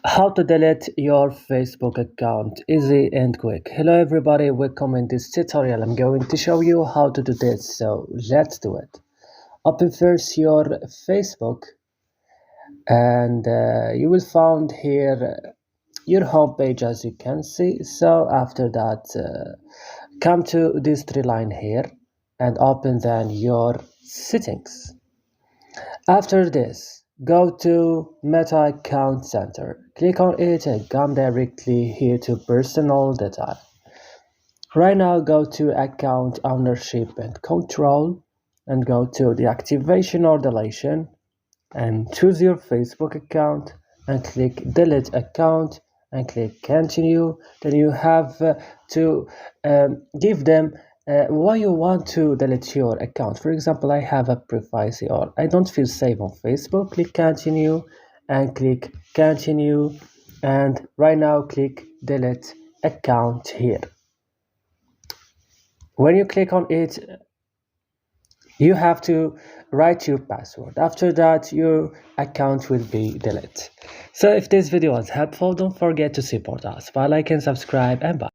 How to delete your Facebook account easy and quick. Hello everybody, welcome in this tutorial. I'm going to show you how to do this, so let's do it. Open first your Facebook and you will find here your home page as you can see. So after that come to this three line here and open then your settings. After this, go to Meta Account Center. Click on it and come directly here to Personal Data. Right now, go to Account Ownership and Control and go to the Activation or Deletion and choose your Facebook account and click Delete Account and click Continue. Then you have to give them why you want to delete your account. For example, I have a privacy or I don't feel safe on Facebook. Click Continue and click Continue, and right now click Delete Account here. When you click on it, you have to write your password. After that, your account will be deleted. So if this video was helpful, don't forget to support us by like and subscribe, and bye.